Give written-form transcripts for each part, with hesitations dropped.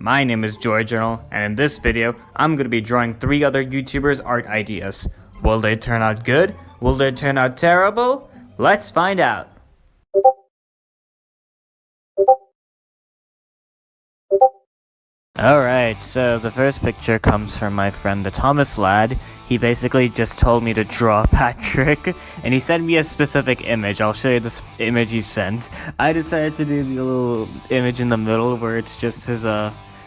my name is Journal, and in this video, I'm going to be drawing 3 other YouTubers' art ideas. Will they turn out good? Will they turn out terrible? Let's find out! Alright, so the first picture comes from my friend TheThomasLad. He basically just told me to draw Patrick, and he sent me a specific image. I'll show you this image he sent. I decided to do the little image in the middle where it's just his,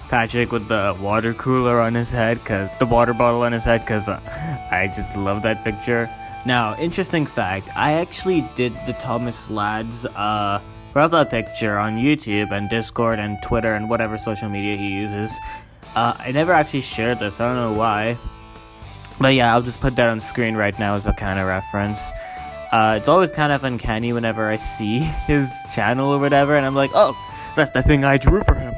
Patrick with the water cooler on his head, the water bottle on his head, because I just love that picture. Now, interesting fact, I actually did TheThomasLad's, profile picture on YouTube and Discord and Twitter and whatever social media he uses. I never actually shared this, I don't know why. But yeah, I'll just put that on screen right now as a kind of reference. It's always kind of uncanny whenever I see his channel or whatever, and I'm like, oh, that's the thing I drew for him.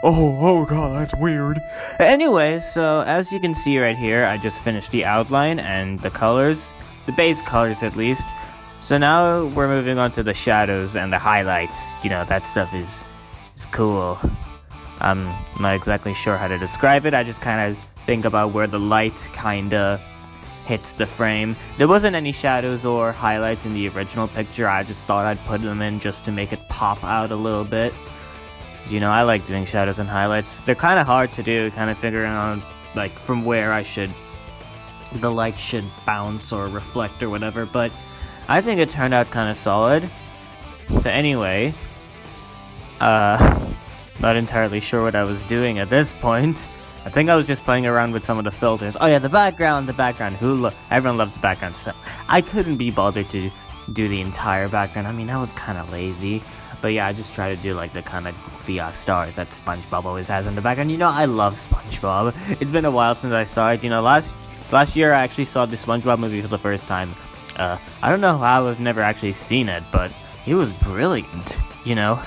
Oh god, that's weird. Anyway, so as you can see right here, I just finished the outline and the colors, the base colors at least. So now we're moving on to the shadows and the highlights. You know, that stuff is cool. I'm not exactly sure how to describe it. I just kind of think about where the light kind of hits the frame. There wasn't any shadows or highlights in the original picture. I just thought I'd put them in just to make it pop out a little bit. You know, I like doing shadows and highlights. They're kind of hard to do, kind of figuring out like from where the light should bounce or reflect or whatever, but I think it turned out kind of solid. So anyway, not entirely sure what I was doing at this point. I think I was just playing around with some of the filters. Oh yeah, the background. Everyone loves the background, so I couldn't be bothered to do the entire background. I mean, that was kind of lazy. But yeah, I just try to do like the kind of goofy stars that SpongeBob always has in the background. You know, I love SpongeBob. It's been a while since I saw it. You know, last year I actually saw the SpongeBob movie for the first time. I don't know how I've never actually seen it, but it was brilliant, you know?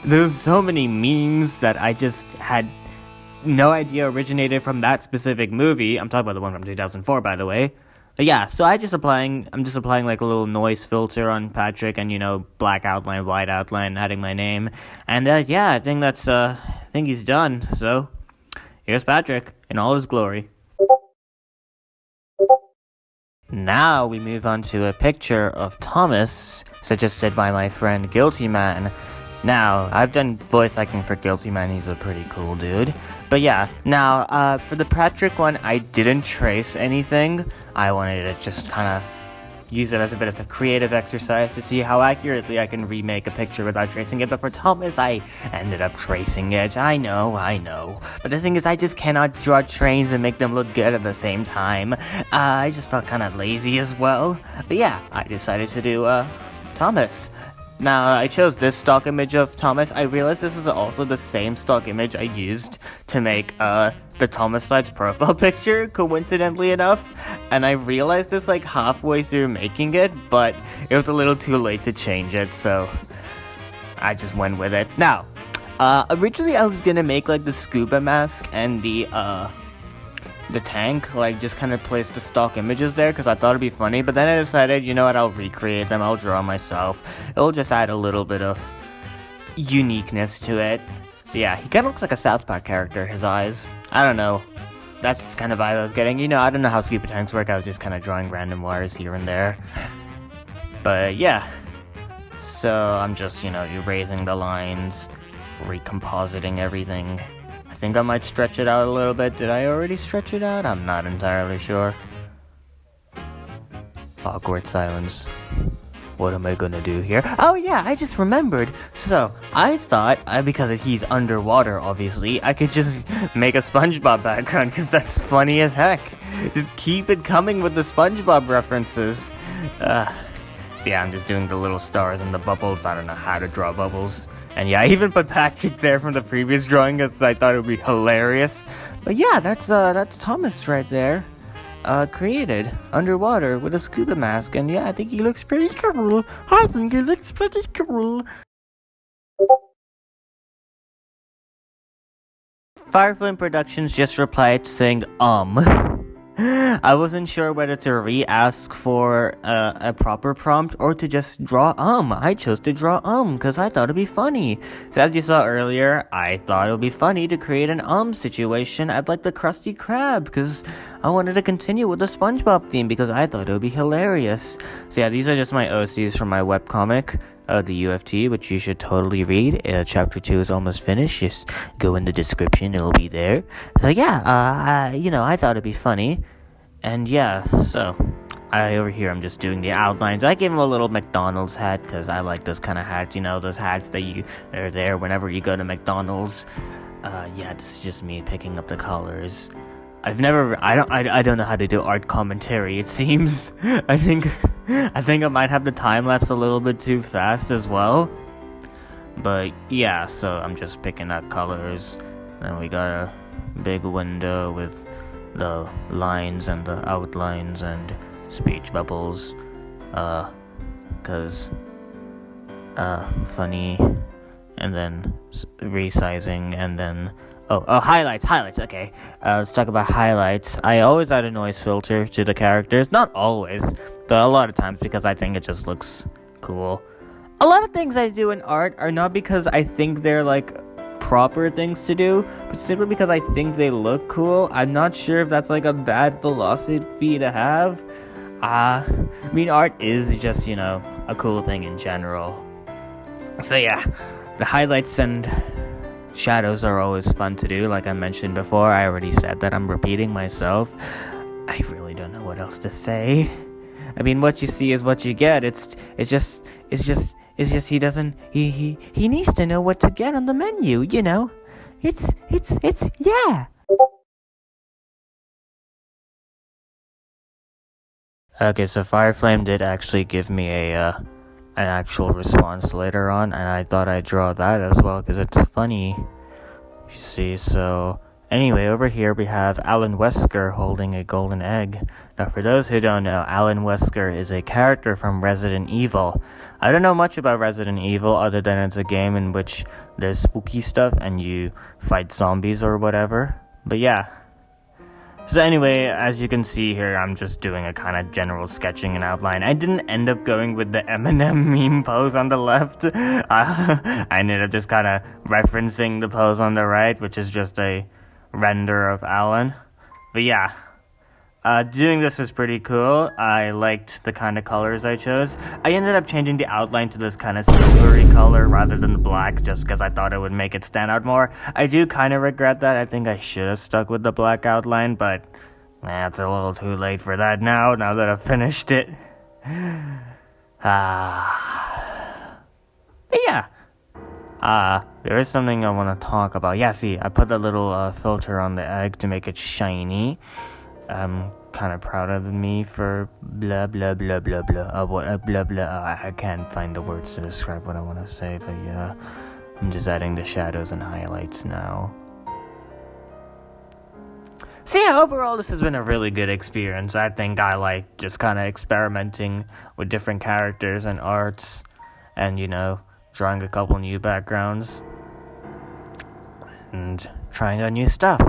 There's so many memes that I just had no idea originated from that specific movie. I'm talking about the one from 2004, by the way. But yeah, so I'm just applying like a little noise filter on Patrick and, you know, black outline, white outline, adding my name. And yeah, I think he's done. So here's Patrick in all his glory. Now we move on to a picture of Thomas, suggested by my friend Guilty Man. Now, I've done voice acting for Guilty Man, he's a pretty cool dude. But yeah, now, for the Patrick one, I didn't trace anything. I wanted to just kind of use it as a bit of a creative exercise to see how accurately I can remake a picture without tracing it. But for Thomas, I ended up tracing it. I know. But the thing is, I just cannot draw trains and make them look good at the same time. I just felt kind of lazy as well. But yeah, I decided to do, Thomas. Now, I chose this stock image of Thomas. I realized this is also the same stock image I used to make, TheThomasLad's profile picture, coincidentally enough. And I realized this, like, halfway through making it, but it was a little too late to change it, so I just went with it. Now, originally I was gonna make, like, the scuba mask and the tank, like, just kind of place the stock images there, because I thought it'd be funny, but then I decided, you know what, I'll recreate them, I'll draw myself. It'll just add a little bit of uniqueness to it. So yeah, he kind of looks like a South Park character, his eyes. I don't know, that's just kind of vibe I was getting. You know, I don't know how scuba tanks work, I was just kind of drawing random wires here and there. But yeah, so I'm just, you know, erasing the lines, recompositing everything. I think I might stretch it out a little bit. Did I already stretch it out? I'm not entirely sure. Awkward silence. What am I gonna do here? Oh yeah, I just remembered. So, I thought, because he's underwater, obviously, I could just make a SpongeBob background, because that's funny as heck. Just keep it coming with the SpongeBob references. So yeah, I'm just doing the little stars and the bubbles. I don't know how to draw bubbles. And yeah, I even put Patrick there from the previous drawing because I thought it would be hilarious. But yeah, that's Thomas right there. Created underwater with a scuba mask. And yeah, I think he looks pretty cool. Fireflame Productions just replied saying, I wasn't sure whether to re-ask for a proper prompt or to just draw I chose to draw because I thought it'd be funny. So as you saw earlier, I thought it would be funny to create an situation at like the Krusty Krab because I wanted to continue with the SpongeBob theme because I thought it would be hilarious. So yeah, these are just my OCs from my webcomic. The UFT, which you should totally read. Chapter 2 is almost finished. Just go in the description, it'll be there. So yeah, I thought it'd be funny. And yeah, so over here I'm just doing the outlines. I gave him a little McDonald's hat because I like those kind of hats, those hats that are there whenever you go to McDonald's. Yeah, this is just me picking up the colors. I don't know how to do art commentary, it seems. I think I might have the time lapse a little bit too fast as well. But yeah, so I'm just picking out colors. Then we got a big window with the lines and the outlines and speech bubbles. Cause funny, and then resizing, and then highlights, okay. Let's talk about highlights. I always add a noise filter to the characters. Not always, but a lot of times because I think it just looks cool. A lot of things I do in art are not because I think they're like proper things to do, but simply because I think they look cool. I'm not sure if that's like a bad philosophy to have. I mean, art is just, a cool thing in general. So yeah, the highlights and shadows are always fun to do. Like I mentioned before, I already said that. I'm repeating myself. I really don't know what else to say. I mean, what you see is what you get. It's just he doesn't he needs to know what to get on the menu, It's yeah. Okay, so Fireflame did actually give me an actual response later on, and I thought I'd draw that as well because it's funny. You see, so anyway, over here we have Alan Wesker holding a golden egg. Now, for those who don't know, Alan Wesker is a character from Resident Evil. I don't know much about Resident Evil other than it's a game in which there's spooky stuff and you fight zombies or whatever. But yeah. So anyway, as you can see here, I'm just doing a kind of general sketching and outline. I didn't end up going with the Eminem meme pose on the left. I ended up just kind of referencing the pose on the right, which is just a render of Alan. But yeah, doing this was pretty cool. I liked the kind of colors I chose. I ended up changing the outline to this kind of silvery color rather than the black, just because I thought it would make it stand out more. I do kind of regret that. I think I should have stuck with the black outline, but it's a little too late for that now that I've finished it. But yeah. There is something I want to talk about. Yeah, see, I put a little filter on the egg to make it shiny. I'm kind of proud of me for blah blah blah blah blah. Blah blah. I can't find the words to describe what I want to say, but yeah, I'm just adding the shadows and highlights now. So yeah, overall this has been a really good experience. I think I like just kind of experimenting with different characters and arts, and drawing a couple new backgrounds and trying out new stuff.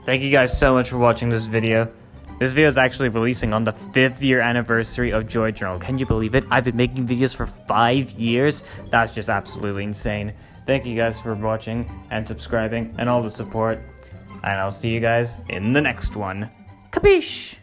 Thank you guys so much for watching this video. This video is actually releasing on the 5th year anniversary of Joy Journal. Can you believe it? I've been making videos for 5 years. That's just absolutely insane. Thank you guys for watching and subscribing and all the support. And I'll see you guys in the next one. Capiche?